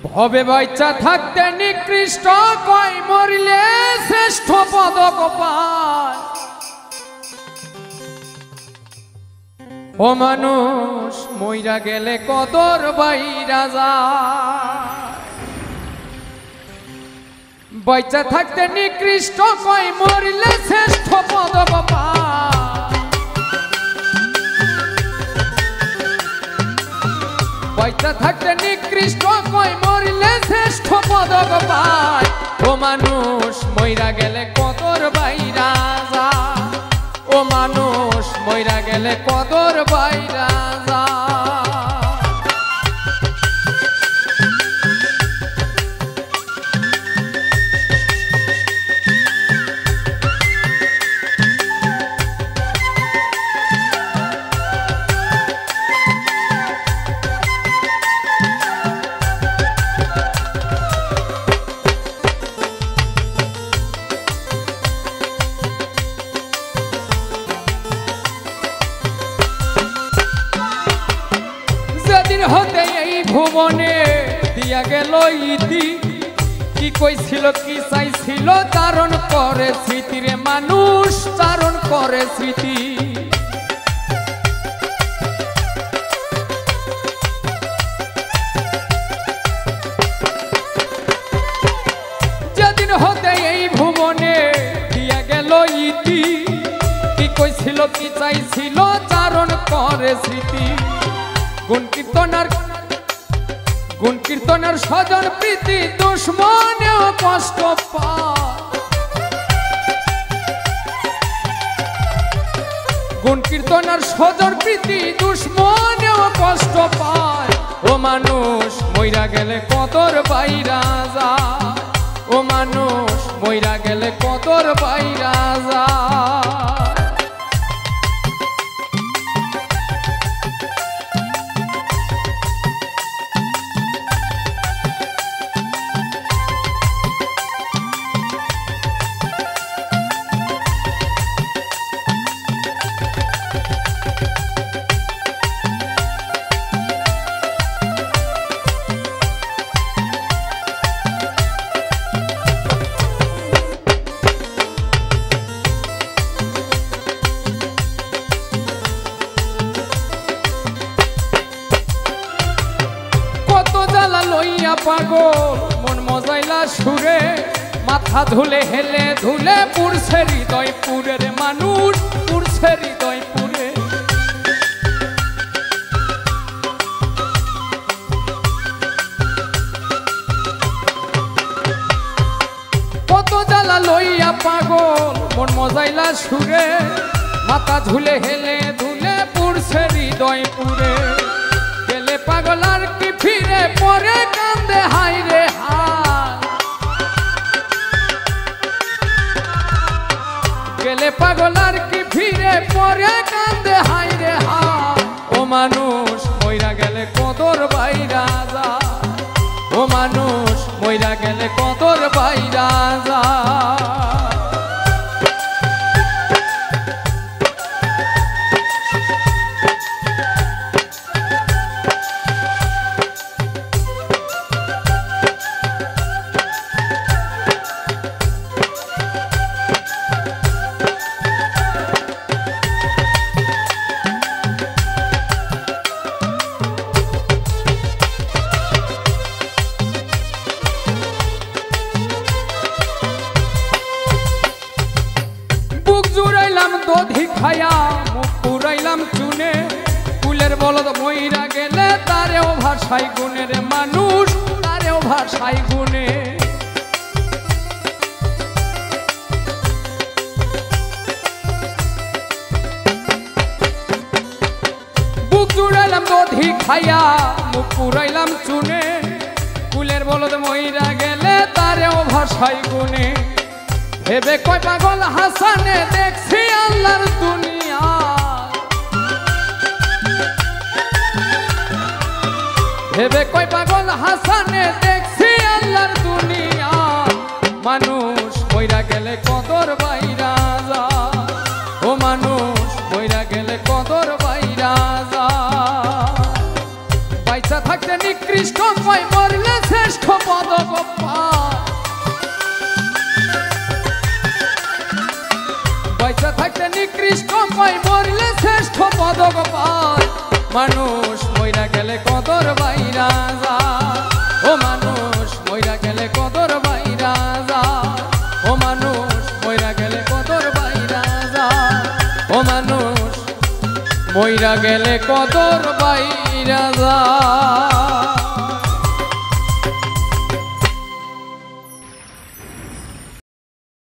ভবে বাচ্চা থাকতে নিকৃষ্ট কই মরিলে শ্রেষ্ঠ পদক পায়। ও মানুষ মইরা গেলে কদর বাইরা যায়। বাচ্চা থাকতে নিকৃষ্ট কই মরিলে শ্রেষ্ঠ পদক পায়। বাচ্চা থাকতে নিকৃষ্ট কই মরিলে শ্রেষ্ঠ পদক পায়। ও মানুষ মইরা গেলে কদর বাইরা যায়। ও মানুষ মইরা গেলে কদর বাইরা যায়। হতে এই ভুবনে দিয়া গেল ইতি, কি কইছিল কি চাইছিল চারণ করে স্মৃতি রে মানুষ চারণ করে স্মৃতি। যেদিন হতে এই ভুবনে দিয়া গেল ইতি, কি কইছিল কি চাইছিল চারণ করে স্মৃতি। গুণ কীর্তনের স্বজন প্রীতি দুশ্মনেও কষ্ট পায়। গুণ কীর্তনের স্বজন প্রীতি দুশ্মনেও কষ্ট পায়। ও মানুষ মইরা গেলে কদর বাইরা যায়। ও মানুষ মইরা গেলে কদর বাইরা যায়। লইয়া পাগল মন মজাইলা সুরে, মাথা ধুলে হেলে ধুলে পুরছে হৃদয় পুরে রে মানুষ পুরছে হৃদয় পুরে। কত জ্বালা লইয়া পাগল মন মজাইলা সুরে, মাথা ধুলে হেলে ধুলে পুরছে হৃদয় পুরে। গেলে পাগল আর কি ফিরে পরে কান্দে হাই রে হায়। গেলে পাগল আর কি ফিরে পরে কান্দে হাই রে হায়। ও মানুষ মইরা গেলে কদর বাইরা যায়। ও মানুষ মইরা গেলে কদর বাইরা যায়। দধি খায়া মুখ পুরাইলাম চুনে, কুলের বলদ মইরা গেলে তারেও ভাষাই গুনে রে মানুষ তারেও ভাষাই গুনে। বুক জুড়াইলাম দধি খায়া মুখ পুরাইলাম চুনে, কুলের বলদ মইরা গেলে তারেও ভাষাই গুনে। ভেবে কয় পাগল হাসানে দেখছি আল্লাহর দুনিয়া। ভেবে কয় পাগল হাসানে দেখছি আল্লাহর দুনিয়া। মানুষ মইরা গেলে কদর বাইরা যায়। ও মানুষ মইরা গেলে কদর বাইরা যায়। বাইচা থাকতে নিকৃষ্ট কয় মরলে শেষ সুযোগ পায় মানুষ মইরা গেলে কদর বাইরা যায় ও মানুষ মইরা গেলে কদর বাইরা যায় ও মানুষ মইরা গেলে কদর বাইরা যায় ও মানুষ মইরা গেলে কদর বাইরা যায়।